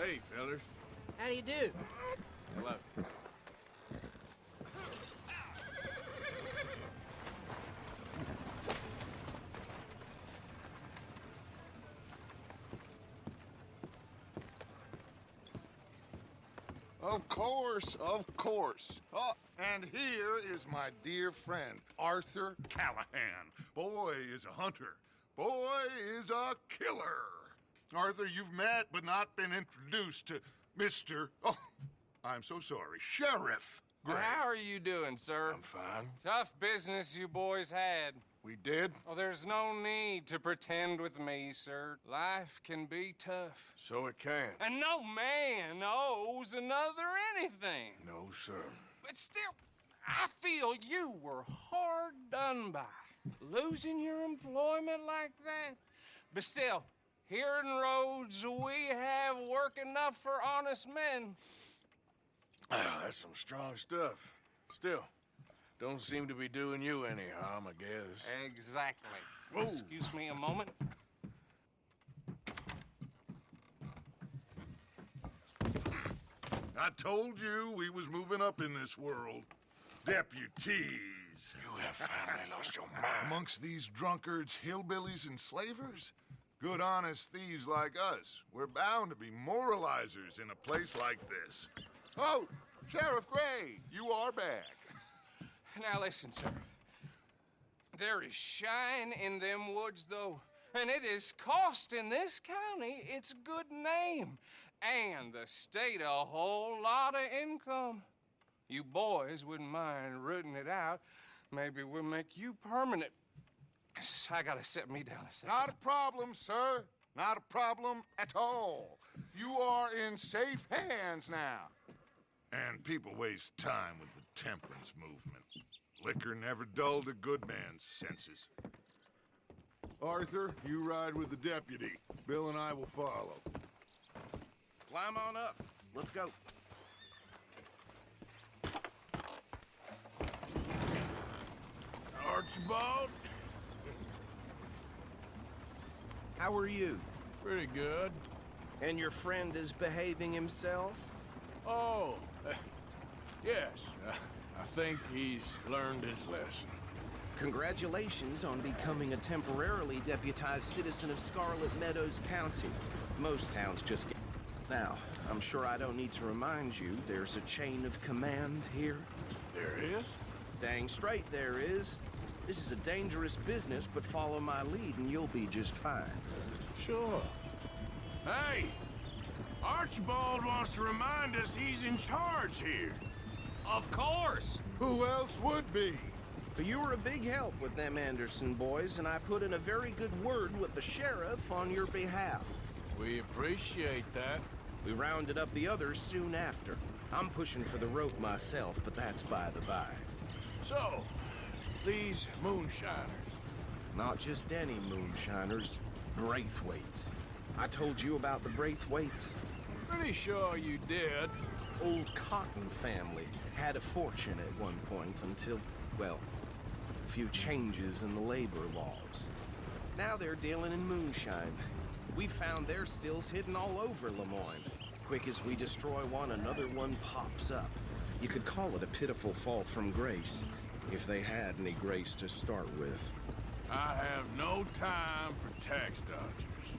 Hey, fellas. How do you do? Hello. Of course, of course. Oh, and here is my dear friend, Arthur Callahan. Boy is a hunter. Boy is a killer. Arthur, you've met but not been introduced to Mr. Oh, I'm so sorry, Sheriff Gray. How are you doing, sir? I'm fine. Tough business you boys had. We did? Oh, there's no need to pretend with me, sir. Life can be tough. So it can. And no man owes another anything. No, sir. But still, I feel you were hard done by. Losing your employment like that. But still, here in Rhodes, we have work enough for honest men. Ah, that's some strong stuff. Still, don't seem to be doing you any harm, I guess. Exactly. Whoa. Excuse me a moment. I told you we was moving up in this world. Deputies. You have finally lost your mind. Amongst these drunkards, hillbillies, and slavers? Good honest thieves like us. We're bound to be moralizers in a place like this. Oh, Sheriff Gray, you are back. Now listen, sir. There is shine in them woods, though, and it is costing this county its good name and the state a whole lot of income. You boys wouldn't mind rooting it out. Maybe we'll make you permanent. I gotta sit me down a second. Not a problem, sir. Not a problem at all. You are in safe hands now. And people waste time with the temperance movement. Liquor never dulled a good man's senses. Arthur, you ride with the deputy. Bill and I will follow. Climb on up. Let's go. Archibald? How are you? Pretty good. And your friend is behaving himself? Oh, yes. I think he's learned his lesson. Congratulations on becoming a temporarily deputized citizen of Scarlet Meadows County. Most towns just get... Now, I'm sure I don't need to remind you there's a chain of command here. There is? Dang straight there is. This is a dangerous business, but follow my lead and you'll be just fine. Sure. Hey! Archibald wants to remind us he's in charge here. Of course! Who else would be? But you were a big help with them Anderson boys, and I put in a very good word with the sheriff on your behalf. We appreciate that. We rounded up the others soon after. I'm pushing for the rope myself, but that's by the by. So, these moonshiners. Not just any moonshiners, Braithwaites. I told you about the Braithwaites. Pretty sure you did. Old Cotton family had a fortune at one point until, well, a few changes in the labor laws. Now they're dealing in moonshine. We found their stills hidden all over Lemoyne. Quick as we destroy one, another one pops up. You could call it a pitiful fall from grace, if they had any grace to start with. I have no time for tax dodgers.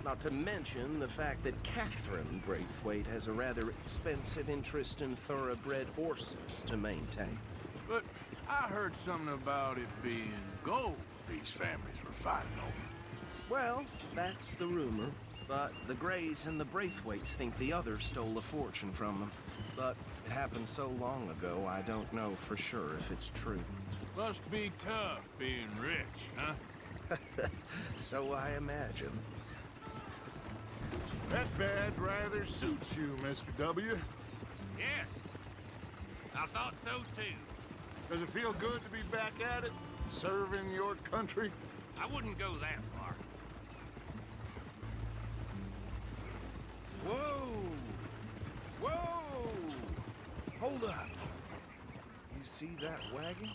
Not to mention the fact that Catherine Braithwaite has a rather expensive interest in thoroughbred horses to maintain. But I heard something about it being gold these families were fighting over. Well, that's the rumor. But the Grays and the Braithwaites think the others stole a fortune from them. But it happened so long ago, I don't know for sure if it's true. Must be tough being rich, huh? So I imagine. That badge rather suits you, Mr. W. Yes, I thought so too. Does it feel good to be back at it? Serving your country? I wouldn't go that far. Whoa! Whoa! Hold up. You see that wagon?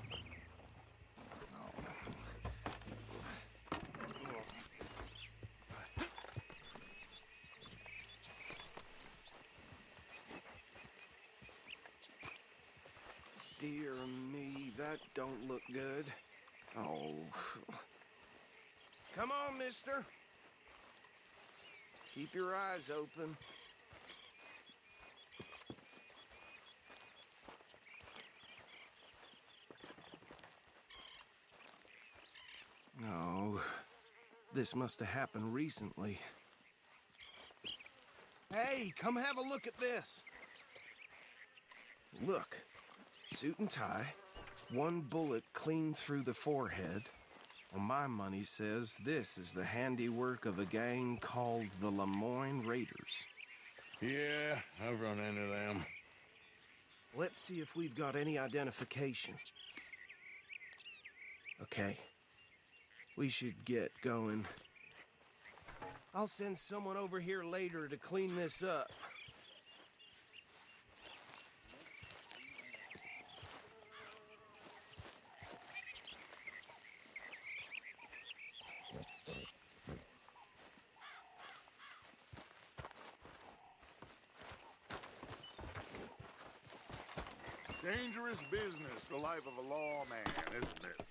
dear me, that don't look good. Oh. Come on, mister. Keep your eyes open. No. This must have happened recently. Hey, come have a look at this. Look. Suit and tie. One bullet clean through the forehead. Well, my money says this is the handiwork of a gang called the Lemoyne Raiders. Yeah, I've run into them. Let's see if we've got any identification. Okay. We should get going. I'll send someone over here later to clean this up. Dangerous business, the life of a lawman, isn't it?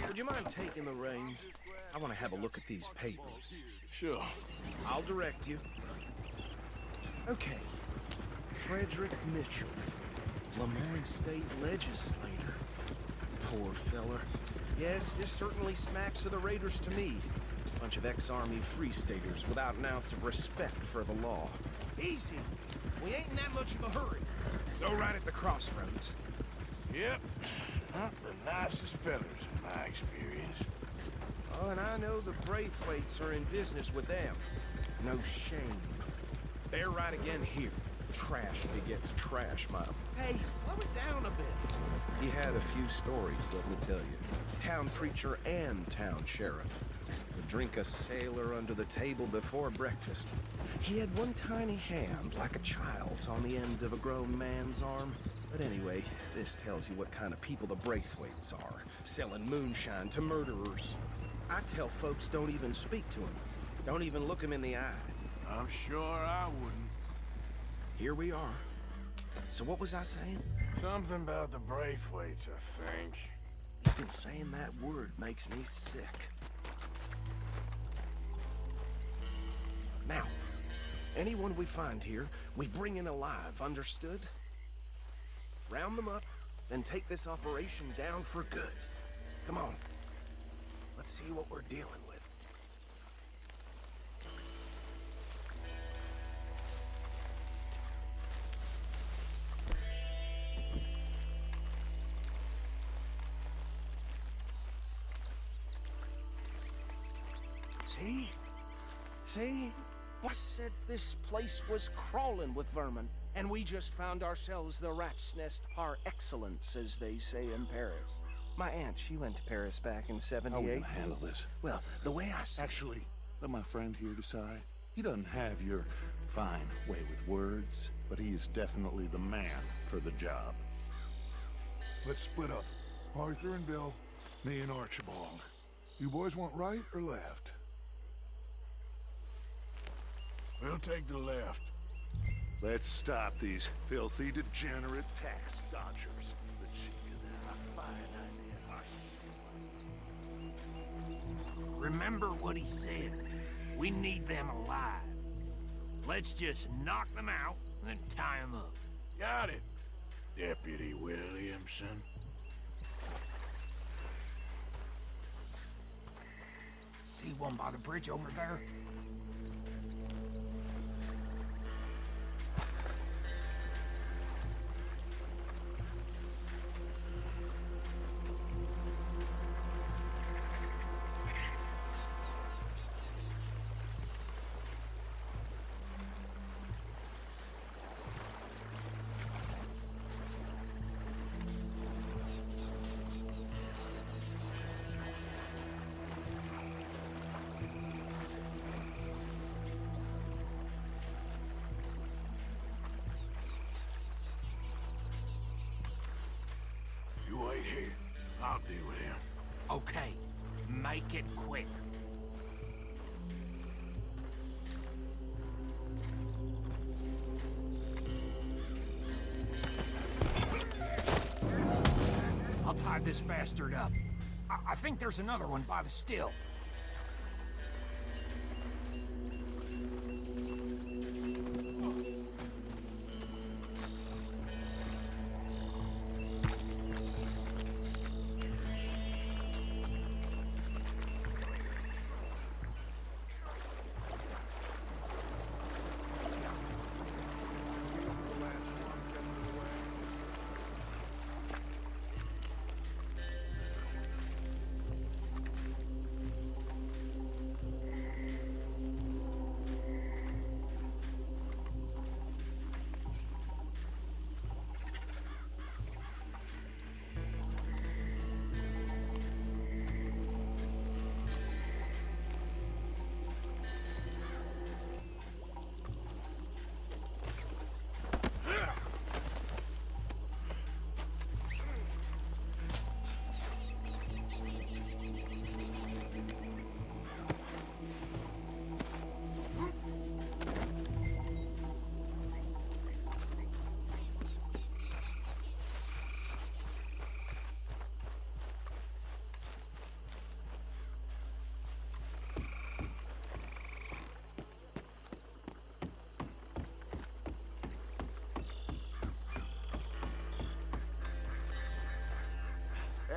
Would you mind taking the reins? I want to have a look at these papers. Sure. I'll direct you. Okay. Frederick Mitchell, Lemoyne State Legislator. Poor feller. Yes, this certainly smacks of the Raiders to me. Bunch of ex-Army Free Staters without an ounce of respect for the law. Easy. We ain't in that much of a hurry. Go right at the crossroads. Yep. Not the nicest fellas in my experience. Oh, and I know the Braithwaites are in business with them. No shame. They're right again here. Trash begets trash, Mom. Hey, slow it down a bit. He had a few stories, let me tell you. Town preacher and town sheriff. Would drink a sailor under the table before breakfast. He had one tiny hand, like a child's, on the end of a grown man's arm. But anyway, this tells you what kind of people the Braithwaites are. Selling moonshine to murderers. I tell folks don't even speak to him. Don't even look him in the eye. I'm sure I wouldn't. Here we are. So what was I saying? Something about the Braithwaites, I think. Even saying that word makes me sick. Now, anyone we find here, we bring in alive, understood? Round them up, then take this operation down for good. Come on. Let's see what we're dealing with. See? See? I said this place was crawling with vermin, and we just found ourselves the rat's nest par excellence, as they say in Paris. My aunt, she went to Paris back in '78. How are we gonna handle this? Well, the way I see Actually, let my friend here decide. He doesn't have your fine way with words, but he is definitely the man for the job. Let's split up. Arthur and Bill, me and Archibald. You boys want right or left? We'll take the left. Let's stop these filthy, degenerate tax dodgers. Let's see a fine idea. Remember what he said. We need them alive. Let's just knock them out and then tie them up. Got it, Deputy Williamson. See one by the bridge over there? You wait here. I'll deal with him. Okay, make it quick. this bastard up. I think there's another one by the still.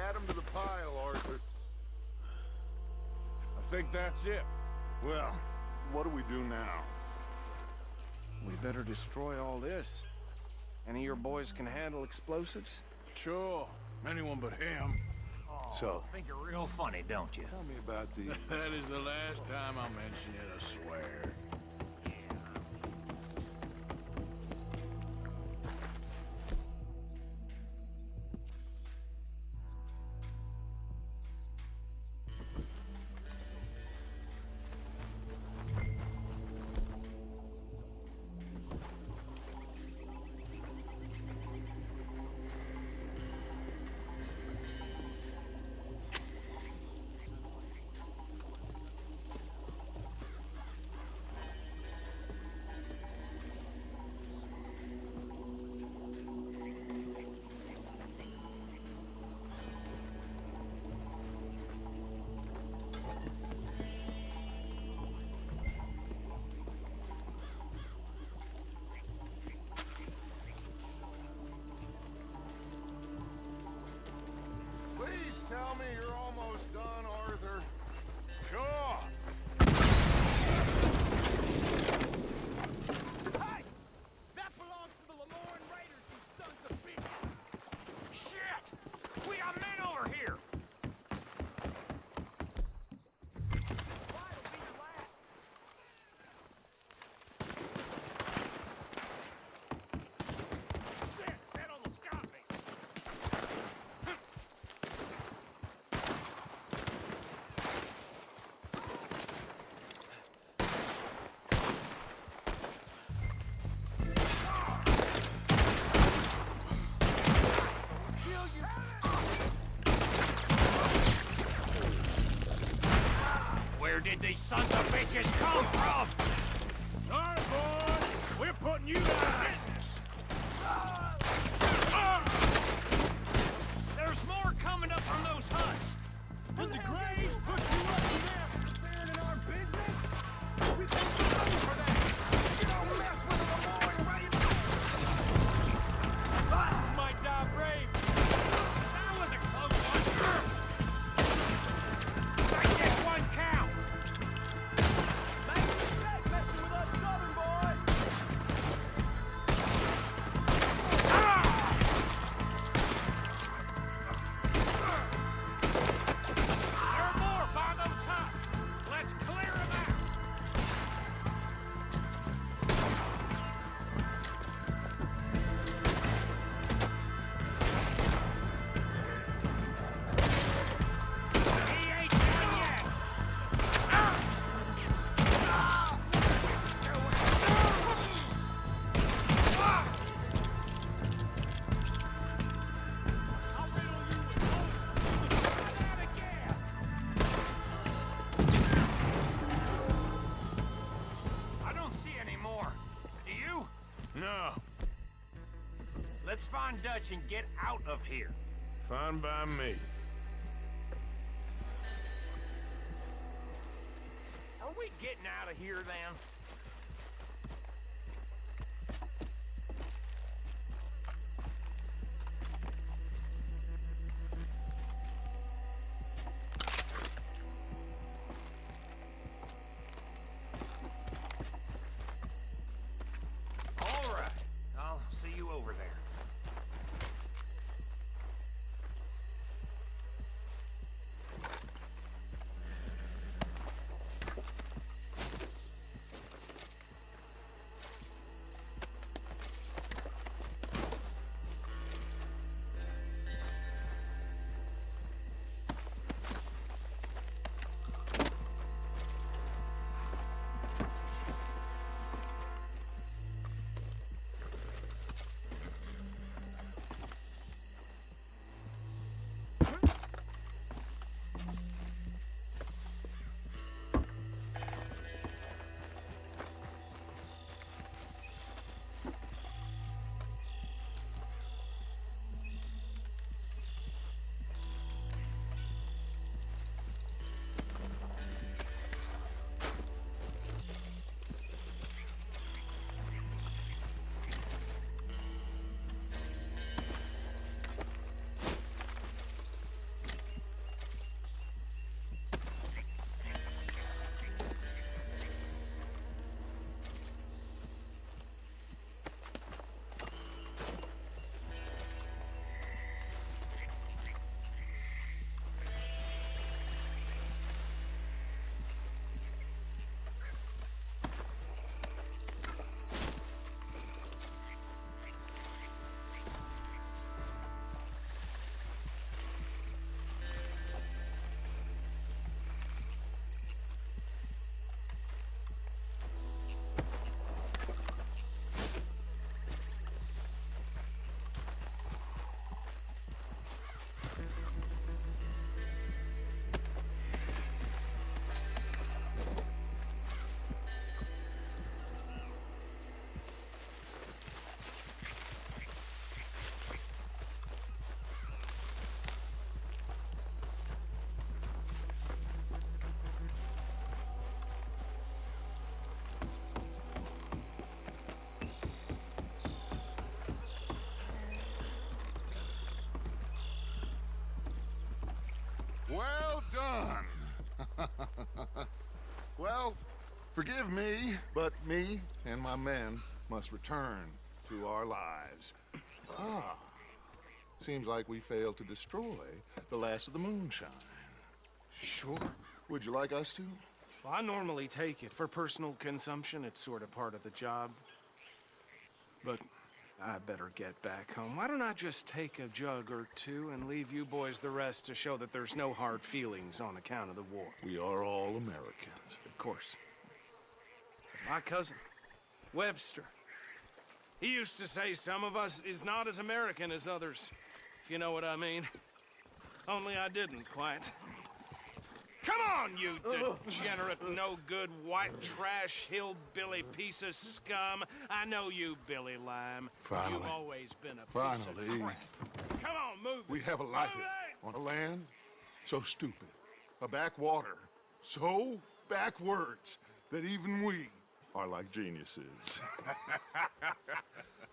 Add them to the pile, Arthur. I think that's it. Well, what do we do now? We better destroy all this. Any of your boys can handle explosives? Sure. Anyone but him. So, I think you're real funny, don't you? tell me about the... That is the last time I mention it, I swear. Please tell me you're almost done, Arthur. Sure. Hey! That belongs to the Lemoyne Raiders, you sons of bitches! Shit! We got men over here! Why'll be your last? Shit! That almost got me! Where did these sons of bitches come from? Sorry, boys. We're putting you out of business. There's more coming up from those huts. Did the Grays put you up to this? Interfering in our business? We paid you money for that. You don't mess with the Lemoyne Raiders. You might die brave. That was a close one. Make this one count. Make a mistake messing with us Southern boys. There are more by those huts. Let's clear them out. He ain't done yet. I'll riddle you with bullets. Try that again. I don't see any more. Do you? No. Let's find Dutch and get out of here. Fine by me. Are we getting out of here then? All right. I'll see you over there. Well done. Well, forgive me, but me and my men must return to our lives. Ah, seems like we failed to destroy the last of the moonshine. Sure. Would you like us to? Well, I normally take it for personal consumption. It's sort of part of the job. But I better get back home. Why don't I just take a jug or two and leave you boys the rest to show that there's no hard feelings on account of the war? We are all Americans. Of course. My cousin, Webster, he used to say some of us is not as American as others, if you know what I mean. Only I didn't quite. Come on, you degenerate, no-good, white trash, hillbilly piece of scum. I know you, Billy Lime. Finally. You've always been a piece of Finally. crap. Come on, move it. We have a life Move it! on a land so stupid, a backwater so backwards that even we are like geniuses.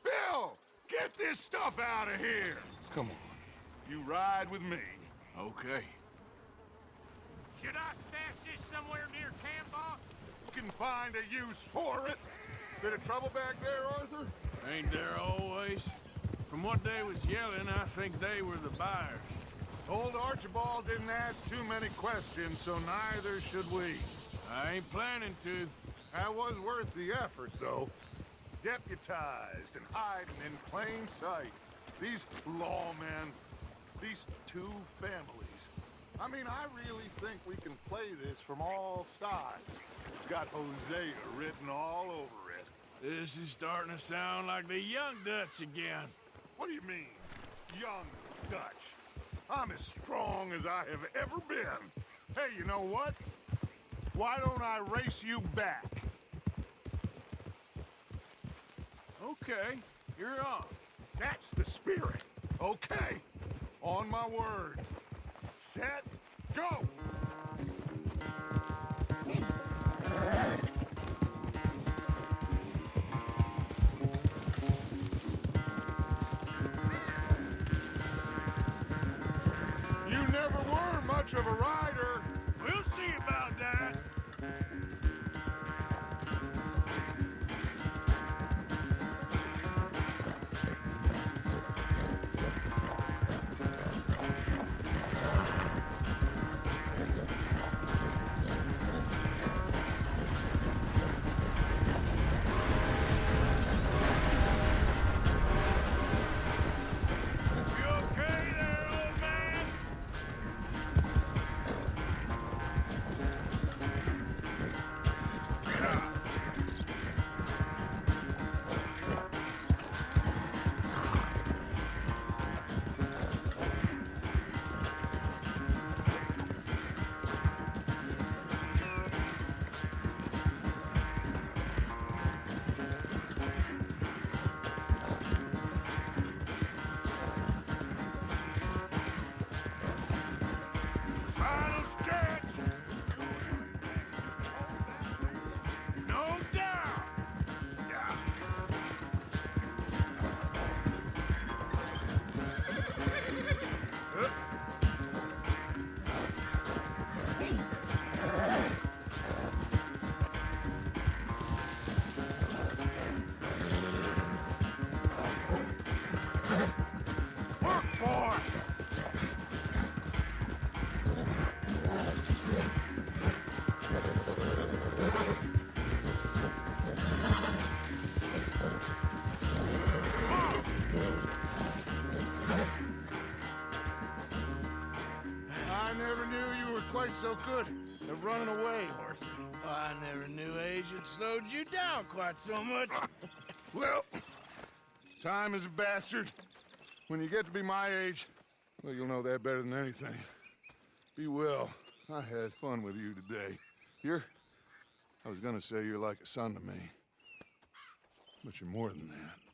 Bill, get this stuff out of here. Come on, you ride with me. Okay. Should I stash this somewhere near camp, boss? You can find a use for it. Bit of trouble back there, Arthur? Ain't there always? From what they was yelling, I think they were the buyers. Old Archibald didn't ask too many questions, so neither should we. I ain't planning to. That was worth the effort, though. Deputized and hiding in plain sight. These lawmen, these two families. I mean, I really think we can play this from all sides. It's got Hosea written all over it. This is starting to sound like the Young Dutch again. What do you mean, young Dutch? I'm as strong as I have ever been. Hey, you know what? Why don't I race you back? Okay, you're on. That's the spirit. Okay. On my word. Set, go! You never were much of a rider. We'll see about that. You okay there, old man? Final stretch. No doubt. Yeah. Work, boy. I never knew you were quite so good at running away, Arthur. I never knew age had slowed you down quite so much. Well, time is a bastard. When you get to be my age, well, you'll know that better than anything. Be well. I had fun with you today. I was gonna say you're like a son to me. But you're more than that.